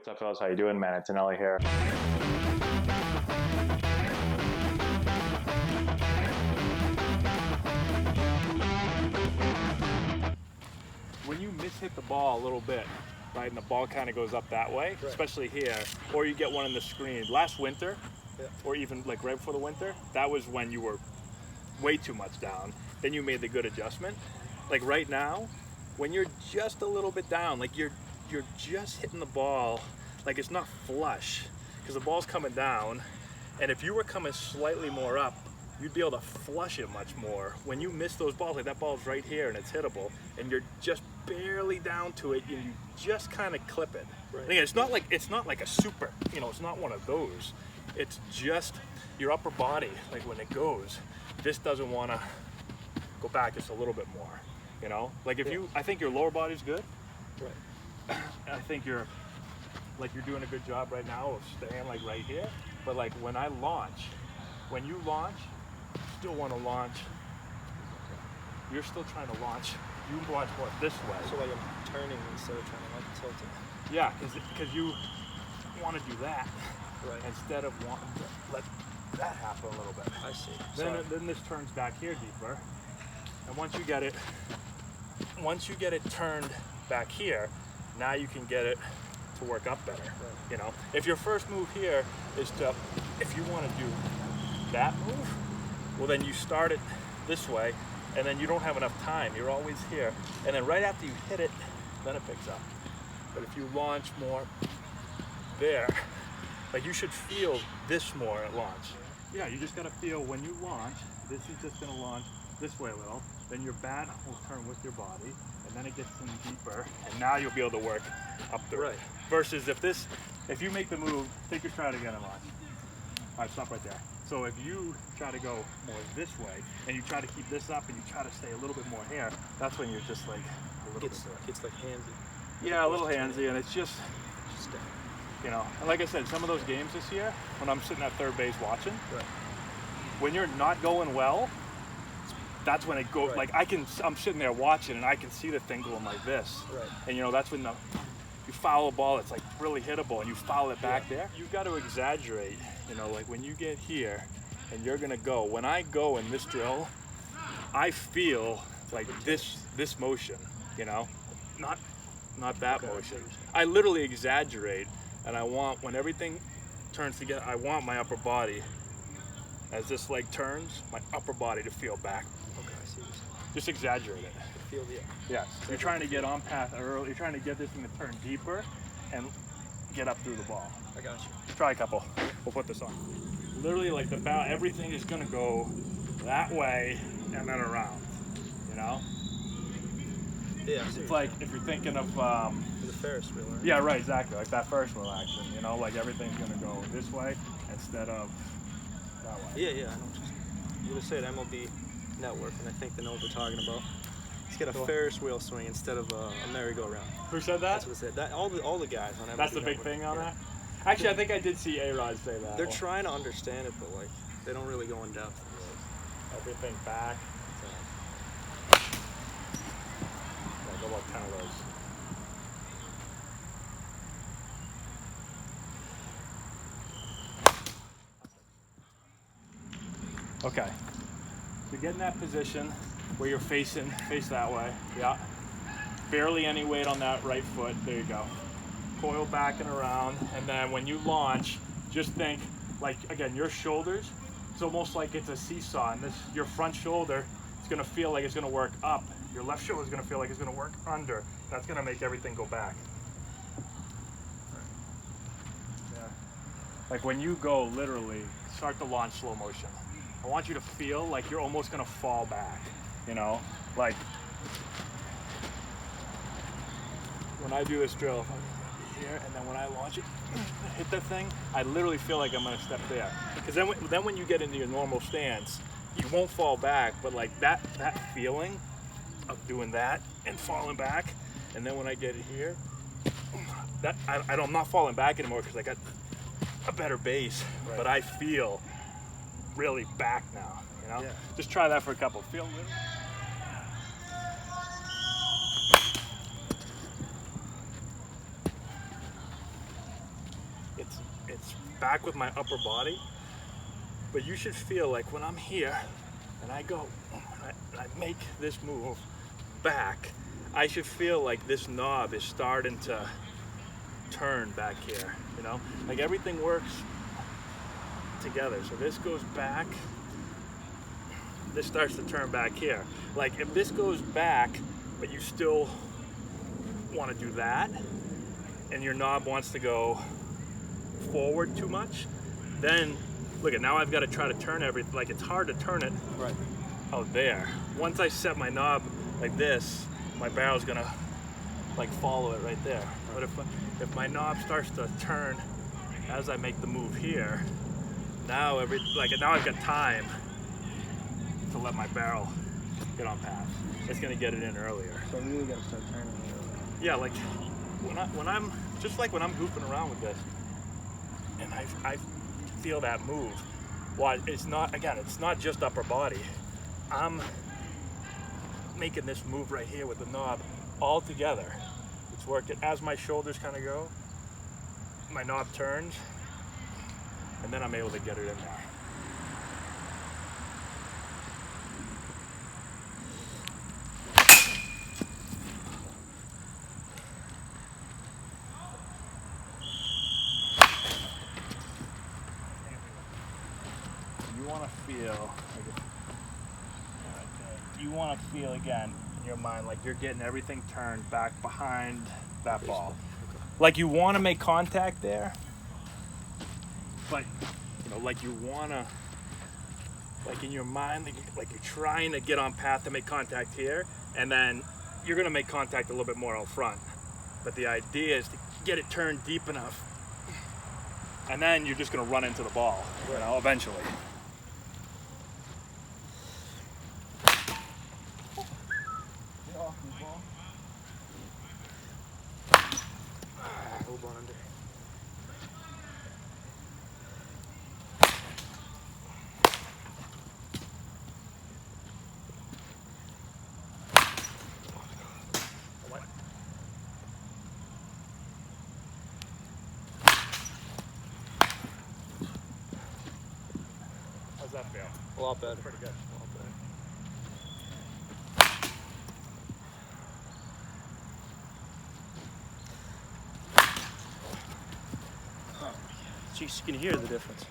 What's up, fellas? How you doing? Man, Antonelli here. When you mishit the ball a little bit, right, and the ball kind of goes up that way, right, especially here, or you get one in the screen. Last winter, yeah, or even like right before the winter, that was when you were way too much down. Then you made the good adjustment. Like right now, when you're just a little bit down, like you're just hitting the ball, like it's not flush, because the ball's coming down, and if you were coming slightly more up, you'd be able to flush it much more. When you miss those balls, like that ball's right here and it's hittable, and you're just barely down to it, and you just kind of clip it. Right. Again, it's not like a super, it's not one of those. It's just your upper body, like when it goes, this doesn't want to go back just a little bit more. Like if I think your lower body's good. Right. I think you're doing a good job right now of staying like right here. But like when you launch, you still want to launch. You're still trying to launch. You launch more this way. So like I'm turning instead of trying to like tilt it. Yeah, because you want to do that, right, instead of wanting to let that happen a little bit. I see. Then this turns back here deeper, and once you get it turned back here, now you can get it to work up better. Right. If your first move here is if you want to do that move, well then you start it this way, and then you don't have enough time. You're always here, and then right after you hit it, then it picks up. But if you launch more there, like you should feel this more at launch. Yeah, you just gotta feel when you launch, this is just gonna launch this way a little, then your bat will turn with your body, and then it gets in deeper, and now you'll be able to work up the right. Versus if you make the move, take your stride again and launch. All right, stop right there. So if you try to go more this way, and you try to keep this up, and you try to stay a little bit more here, that's when you're just like a little bit there. It's like handsy. Yeah, a little handsy, and it's just and like I said, some of those games this year, when I'm sitting at third base watching, right, when you're not going well, that's when it goes, right, like I'm sitting there watching and I can see the thing going like this. Right. And that's when you foul a ball that's like really hittable and you foul it back there. You've got to exaggerate, like when you get here and you're gonna go. When I go in this drill, I feel like this motion, not that motion. I literally exaggerate, and I want, when everything turns together, I want my upper body, as this leg turns, my upper body to feel back. Okay, I see this. Just exaggerate it. Feel the Yes. You're trying to get on path early. You're trying to get this thing to turn deeper and get up through the ball. I got you. Try a couple. We'll put this on. Literally, like everything is gonna go that way and then around. Yeah. It's like if you're thinking of the Ferris wheel. Right? Yeah, right. Exactly. Like that Ferris wheel action. Like everything's gonna go this way instead of that way. Yeah. I know. You would say at MLB Network, and I think they know what they're talking about. He's got a Ferris wheel swing instead of a merry-go-round. Who said that? That's what it said. All the guys on MLB That's the big thing on that? Actually, I think I did see A-Rod say that. They're trying to understand it, but like they don't really go in depth. Everything back. Go about 10 of those. Okay. So get in that position where you're face that way. Yeah. Barely any weight on that right foot. There you go. Coil back and around, and then when you launch, just think like, again, your shoulders, it's almost like it's a seesaw, and your front shoulder, it's gonna feel like it's gonna work up. Your left shoulder is gonna feel like it's gonna work under. That's gonna make everything go back. Yeah. Like when you go, literally, start to launch slow motion. I want you to feel like you're almost gonna fall back, like when I do this drill, here, and then when I launch it, hit that thing, I literally feel like I'm gonna step there. Because then when you get into your normal stance, you won't fall back, but like that feeling of doing that and falling back, and then when I get it here, I'm not falling back anymore because I got a better base, right, but I feel really back now, Yeah. Just try that for a couple. Feel little. it's back with my upper body. But you should feel like when I'm here and I go, and I make this move back, I should feel like this knob is starting to turn back here, you know? Like everything works together. So this goes back, this starts to turn back here. Like if this goes back, but you still want to do that, and your knob wants to go forward too much, then look at, now I've got to try to turn everything, like it's hard to turn it Right. out there. Once I set my knob like this, my barrel's gonna like follow it right there. But if my knob starts to turn as I make the move here, now now I've got time to let my barrel get on path. It's gonna get it in earlier. So we really gotta start turning it. Yeah, like when I'm just like when I'm goofing around with this, and I feel that move. Well, it's not just upper body. I'm making this move right here with the knob all together. It's working as my shoulders kind of go. My knob turns, and then I'm able to get it in there. You want to feel again in your mind like you're getting everything turned back behind that ball. Like you want to make contact there, but like you want to, like in your mind, like you're trying to get on path to make contact here, and then you're going to make contact a little bit more out front. But the idea is to get it turned deep enough, and then you're just going to run into the ball, eventually. Hold on under. How's that feel? A lot better. Pretty good. A lot better. Jeez, you can hear the difference.